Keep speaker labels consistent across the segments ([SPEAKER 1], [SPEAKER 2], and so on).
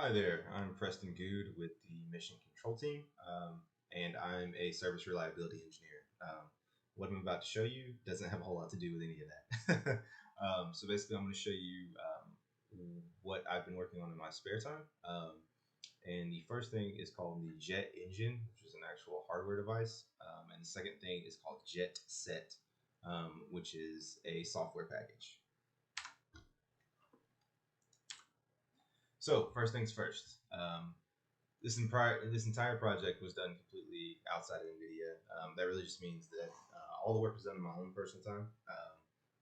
[SPEAKER 1] Hi there, I'm Preston Good with the Mission Control Team, and I'm a service reliability engineer. What I'm about to show you doesn't have a whole lot to do with any of that. So basically, I'm going to show you what I've been working on in my spare time. And the first thing is called the JetEngine, which is an actual hardware device. And the second thing is called Jetset, which is a software package. So first things first. This entire project was done completely outside of NVIDIA. That really just means that all the work was done in my own personal time.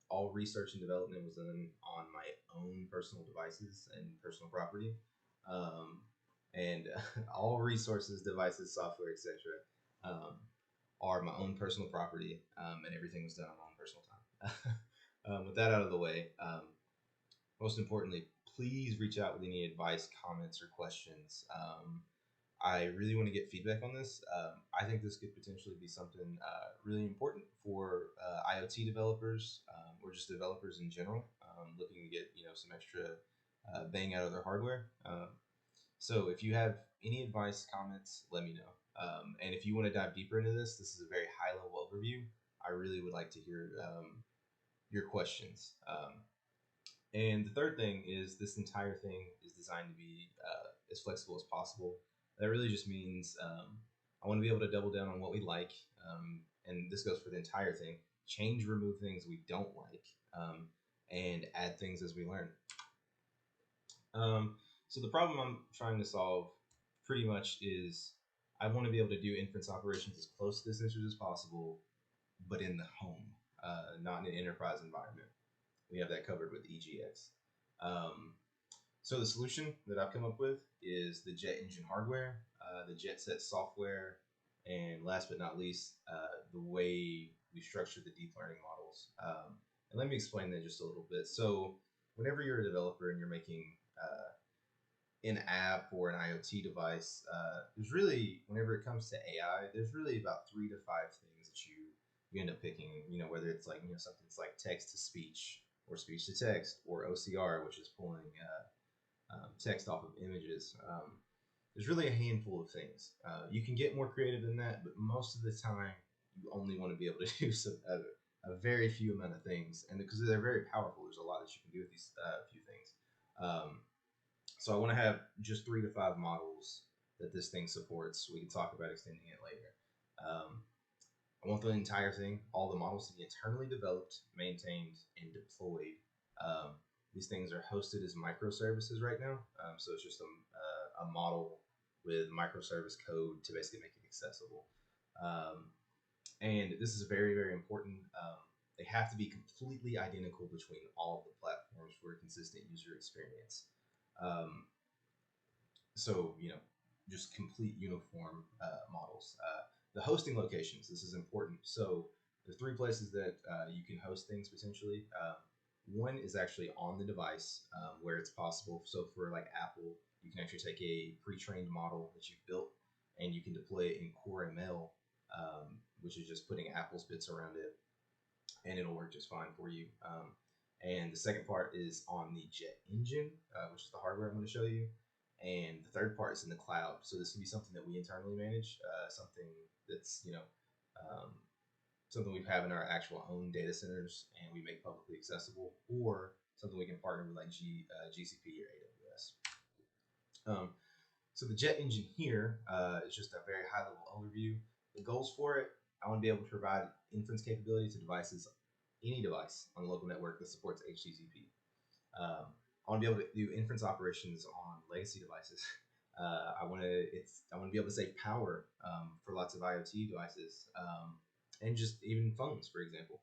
[SPEAKER 1] All research and development was done on my own personal devices and personal property. And all resources, devices, software, etc. Are my own personal property, and everything was done on my own personal time. With that out of the way, most importantly, please reach out with any advice, comments, or questions. I really want to get feedback on this. I think this could potentially be something really important for IoT developers or just developers in general, looking to get some extra bang out of their hardware. So if you have any advice, comments, let me know. And if you want to dive deeper into this is a very high level overview. I really would like to hear your questions. And the third thing is this entire thing is designed to be as flexible as possible. That really just means I want to be able to double down on what we like, and this goes for the entire thing. Change, remove things we don't like, and add things as we learn. So the problem I'm trying to solve pretty much is I want to be able to do inference operations as close to this instance as possible, but in the home, not in an enterprise environment. We have that covered with EGX. So the solution that I've come up with is the JetEngine hardware, the Jetset software, and last but not least, the way we structure the deep learning models. And let me explain that just a little bit. So whenever you're a developer and you're making an app or an IoT device, there's really, whenever it comes to AI, there's really about 3 to 5 things that you end up picking, whether it's like, something that's like text to speech or speech to text or OCR, which is pulling text off of images. There's really a handful of things. You can get more creative than that, but most of the time you only want to be able to do a very few amount of things. And because they're very powerful, there's a lot that you can do with these few things. So I want to have just 3 to 5 models that this thing supports. We can talk about extending it later. I want the entire thing, all the models, to be internally developed, maintained, and deployed. These things are hosted as microservices right now. So it's just a model with microservice code to basically make it accessible. And this is very, very important. They have to be completely identical between all of the platforms for a consistent user experience. So, just complete uniform models. The hosting locations, this is important. So the 3 places that you can host things potentially. One is actually on the device where it's possible. So for like Apple, you can actually take a pre-trained model that you've built and you can deploy it in Core ML, which is just putting Apple's bits around it, and it'll work just fine for you. And the second part is on the JetEngine, which is the hardware I'm going to show you. And the third part is in the cloud. So this can be something that we internally manage, something that's, something we have in our actual own data centers and we make publicly accessible, or something we can partner with like GCP or AWS. So the JetEngine here is just a very high level overview. The goals for it, I want to be able to provide inference capability to devices, any device on the local network that supports HTTP. I want to be able to do inference operations on legacy devices. I want to be able to save power for lots of IoT devices, and just even phones, for example.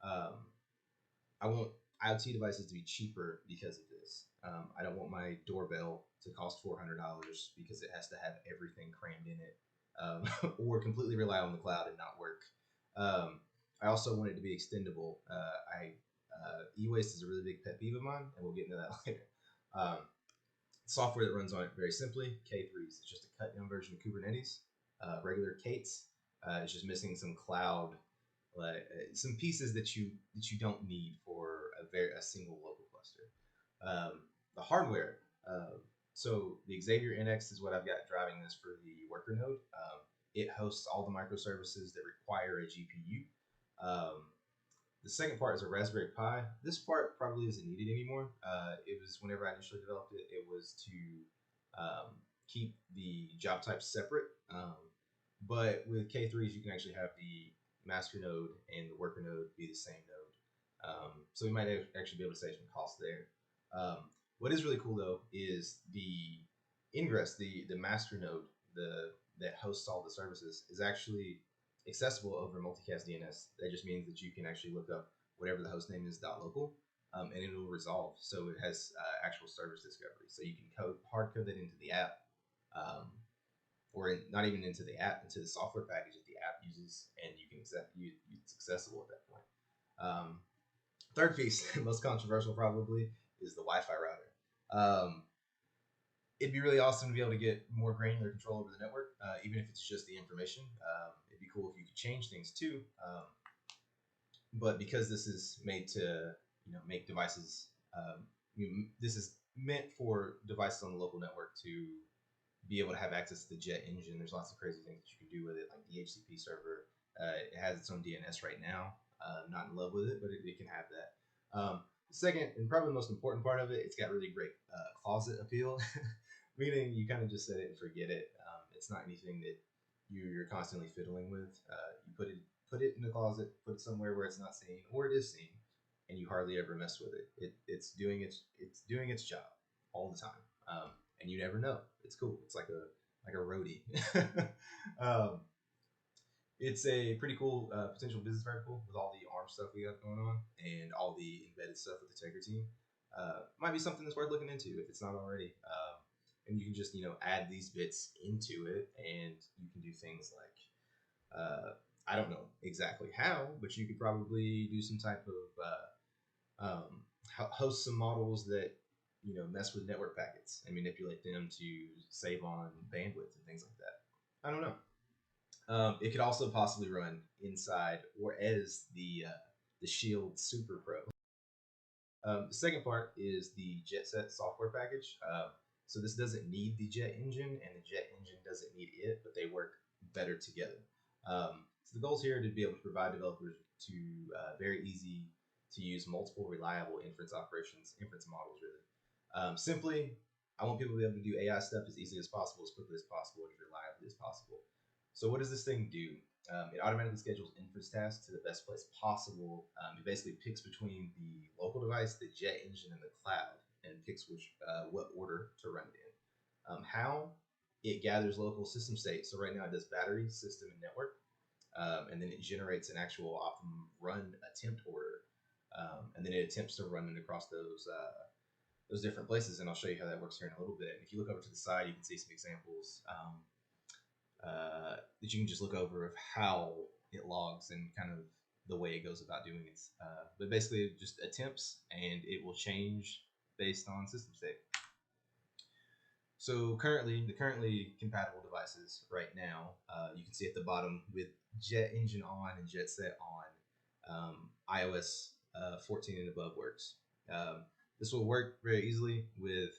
[SPEAKER 1] I want IoT devices to be cheaper because of this. I don't want my doorbell to cost $400 because it has to have everything crammed in it, or completely rely on the cloud and not work. I also want it to be extendable. E-waste is a really big pet peeve of mine, and we'll get into that later. Software that runs on it very simply, K3s. It's just a cut down version of Kubernetes. Regular Kates, it's just missing some cloud, some pieces that you don't need for a single local cluster. The hardware, So the Xavier NX is what I've got driving this for the worker node. It hosts all the microservices that require a GPU. The second part is a Raspberry Pi. This part probably isn't needed anymore. It was whenever I initially developed it, it was to keep the job types separate. But with K3s, you can actually have the master node and the worker node be the same node. So we might actually be able to save some costs there. What is really cool though is the ingress, the master node, that hosts all the services, is actually accessible over multicast DNS. That just means that you can actually look up whatever the host name is .local, and it'll resolve. So it has actual service discovery. So you can hard code that into the app, or not even into the app, into the software package that the app uses, and you can it's accessible at that point. Third piece, most controversial probably, is the Wi-Fi router. It'd be really awesome to be able to get more granular control over the network, even if it's just the information. It'd be cool if you could change things too. But because this is made to make devices, this is meant for devices on the local network to be able to have access to the JetEngine. There's lots of crazy things that you can do with it, like the HTTP server. It has its own DNS right now. Not in love with it, but it can have that. The second, and probably the most important part of it, it's got really great closet appeal, meaning you kind of just set it and forget it. It's not anything that you're constantly fiddling with. You put it in the closet, put it somewhere where it's not seen, or it is seen, and you hardly ever mess with it. It's doing its job all the time, and you never know. It's cool. It's like a roadie. It's a pretty cool potential business vertical with all the ARM stuff we got going on and all the embedded stuff with the Tegra team. Might be something that's worth looking into if it's not already. And you can just add these bits into it, and you can do things like I don't know exactly how, but you could probably do some type of host some models that mess with network packets and manipulate them to save on bandwidth and things like that. I don't know. It could also possibly run inside or as the Shield Super Pro. The second part is the Jetset software package. So this doesn't need the JetEngine, and the JetEngine doesn't need it, but they work better together. So the goals here are to be able to provide developers to very easy to use multiple reliable inference models, really. Simply, I want people to be able to do AI stuff as easily as possible, as quickly as possible, and as reliably as possible. So what does this thing do? It automatically schedules inference tasks to the best place possible. It basically picks between the local device, the JetEngine, and the cloud, and picks what order to run it in. How? It gathers local system state. So right now it does battery, system, and network. And then it generates an actual optimum run attempt order. And then it attempts to run it across those different places. And I'll show you how that works here in a little bit. And if you look over to the side, you can see some examples that you can just look over of how it logs and kind of the way it goes about doing it. But basically it just attempts, and it will change based on system state. So the currently compatible devices right now, you can see at the bottom with JetEngine on and Jetset on, iOS 14 and above works. This will work very easily with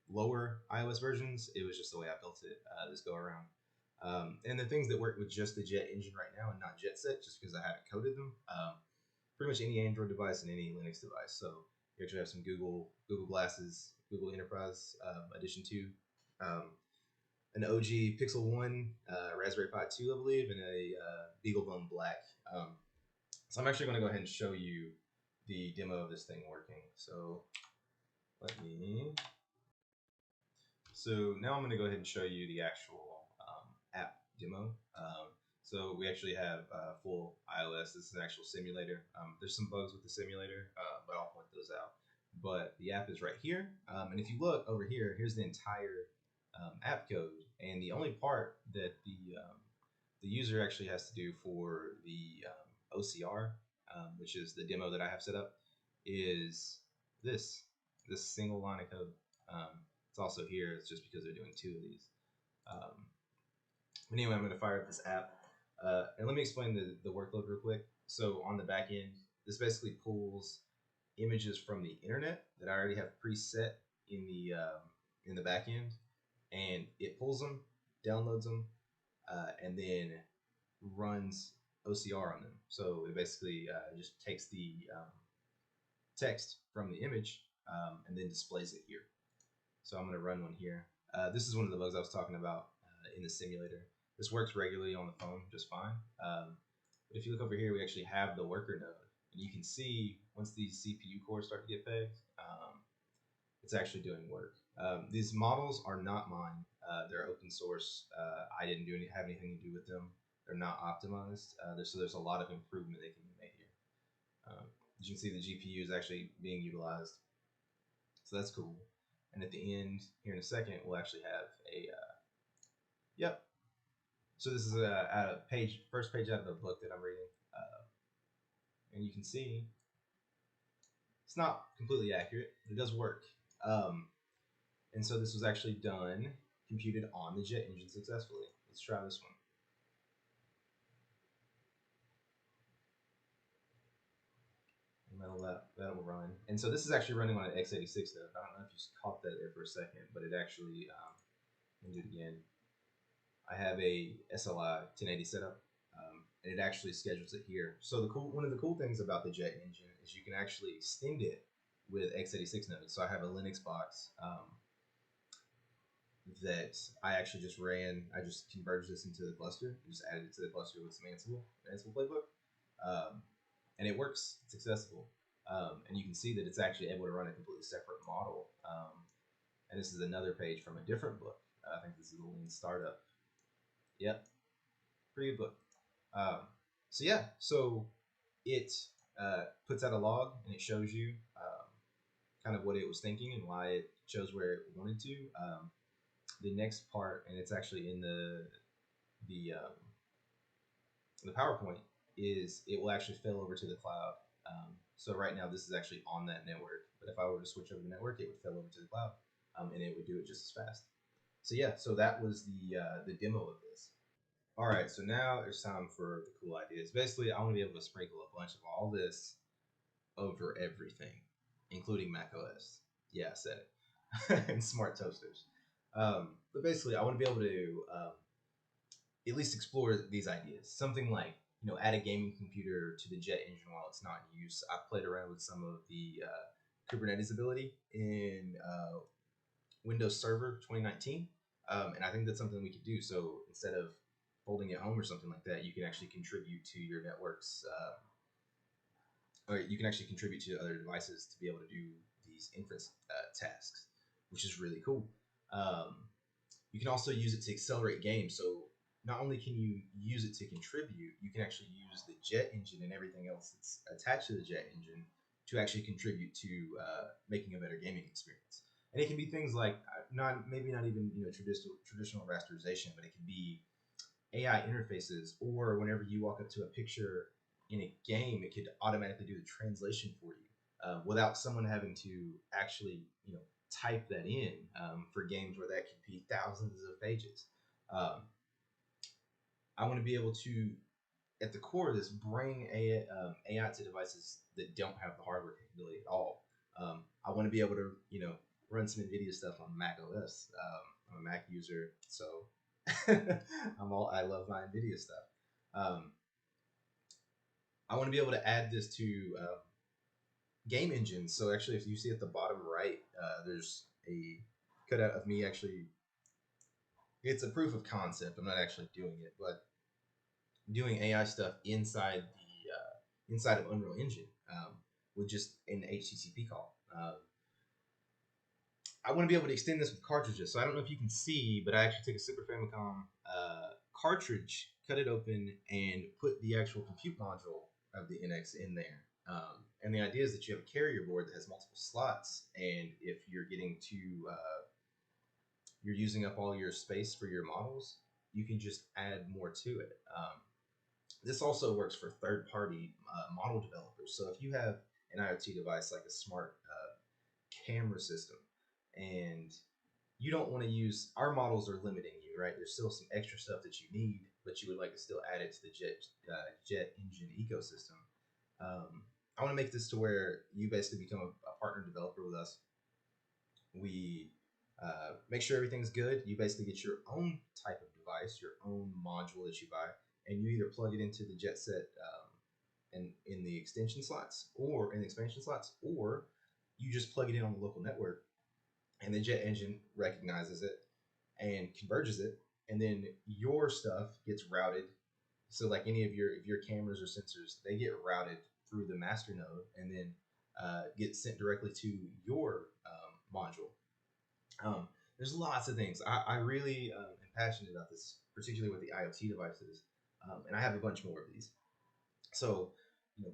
[SPEAKER 1] lower iOS versions. It was just the way I built it this go around. And the things that work with just the JetEngine right now and not Jetset, just because I haven't coded them, pretty much any Android device and any Linux device. So you actually have some Google Glasses, Google Enterprise Edition 2, an OG Pixel 1, Raspberry Pi 2, I believe, and a BeagleBone Black. So I'm actually going to go ahead and show you the demo of this thing working. So So now I'm going to go ahead and show you the actual app demo. So we actually have full iOS. This is an actual simulator. There's some bugs with the simulator, but I'll point those out. But the app is right here. And if you look over here, here's the entire app code. And the only part that the user actually has to do for the OCR, which is the demo that I have set up, is this single line of code. It's also here. It's just because they're doing two of these. But anyway, I'm going to fire up this app. And let me explain the workload real quick. So on the back end, this basically pulls images from the internet that I already have preset in in the back end, and it pulls them, downloads them, and then runs OCR on them. So it basically just takes the text from the image and then displays it here. So I'm going to run one here. This is one of the bugs I was talking about in the simulator. This works regularly on the phone just fine. But if you look over here, we actually have the worker node. And you can see once these CPU cores start to get pegged, it's actually doing work. These models are not mine. They're open source. I didn't have anything to do with them. They're not optimized. So there's a lot of improvement that can be made here. As you can see, the GPU is actually being utilized. So that's cool. And at the end, here in a second, we'll actually have a, yep. So this is a page, first page out of the book that I'm reading. And you can see it's not completely accurate, but it does work. And so this was actually done, computed on the JetEngine successfully. Let's try this one. That will run. And so this is actually running on an x86 node. I don't know if you caught that there for a second, but it actually, let me do it again. I have a SLI 1080 setup, and it actually schedules it here. So one of the cool things about the JetEngine is you can actually extend it with x86 nodes. So I have a Linux box that I actually just ran. I just converged this into the cluster, just added it to the cluster with some Ansible playbook, and it works. It's accessible, and you can see that it's actually able to run a completely separate model. And this is another page from a different book. I think this is the Lean Startup. Yep, pretty good book. So yeah, so it puts out a log and it shows you kind of what it was thinking and why it chose where it wanted to. The next part, and it's actually in the PowerPoint, is it will actually fail over to the cloud. So right now this is actually on that network, but if I were to switch over the network, it would fail over to the cloud, and it would do it just as fast. So yeah, so that was the demo of this. All right, so now it's time for the cool ideas. Basically, I want to be able to sprinkle a bunch of all this over everything, including Mac OS. Yeah, I said it. And smart toasters. But basically, I want to be able to at least explore these ideas. Something like, add a gaming computer to the JetEngine while it's not in use. I've played around with some of the Kubernetes ability in Windows Server 2019, and I think that's something we could do. So instead of holding it home or something like that, you can actually contribute to your networks, or you can actually contribute to other devices to be able to do these inference tasks, which is really cool. You can also use it to accelerate games. So not only can you use it to contribute, you can actually use the JetEngine and everything else that's attached to the JetEngine to actually contribute to making a better gaming experience. And it can be things like maybe not even traditional rasterization, but it can be AI interfaces, or whenever you walk up to a picture in a game, it could automatically do the translation for you without someone having to actually type that in for games where that could be thousands of pages. I want to be able to, at the core of this, bring AI to devices that don't have the hardware capability at all. I want to be able to run some NVIDIA stuff on Mac OS. I'm a Mac user, so I love my NVIDIA stuff. I want to be able to add this to game engines. So actually, if you see at the bottom right, there's a cutout of me actually. It's a proof of concept. I'm not actually doing it, but doing AI stuff inside of Unreal Engine with just an HTTP call. I want to be able to extend this with cartridges. So I don't know if you can see, but I actually took a Super Famicom cartridge, cut it open, and put the actual compute module of the NX in there. And the idea is that you have a carrier board that has multiple slots, and if you're you're using up all your space for your models, you can just add more to it. This also works for third-party model developers. So if you have an IoT device like a smart camera system, and you don't want to use, our models are limiting you, right? There's still some extra stuff that you need, but you would like to still add it to the JetEngine ecosystem. I want to make this to where you basically become a partner developer with us. We Make sure everything's good. You basically get your own type of device, your own module that you buy, and you either plug it into the Jetset in the extension slots or in the expansion slots, or you just plug it in on the local network, and the JetEngine recognizes it and converges it, and then your stuff gets routed. So like any of your cameras or sensors, they get routed through the master node and then get sent directly to your module. There's lots of things. I really am passionate about this, particularly with the IoT devices, and I have a bunch more of these. So,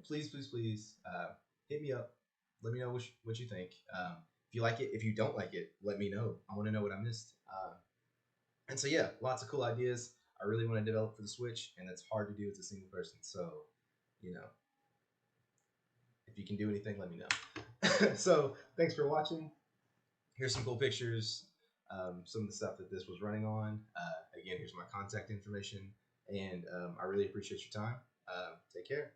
[SPEAKER 1] please, please, please hit me up. Let me know what you think. If you like it, if you don't like it, let me know. I want to know what I missed. And so, yeah, lots of cool ideas. I really want to develop for the Switch, and that's hard to do as a single person. So, if you can do anything, let me know. So, thanks for watching. Here's some cool pictures, some of the stuff that this was running on. Again, here's my contact information, and I really appreciate your time. Take care.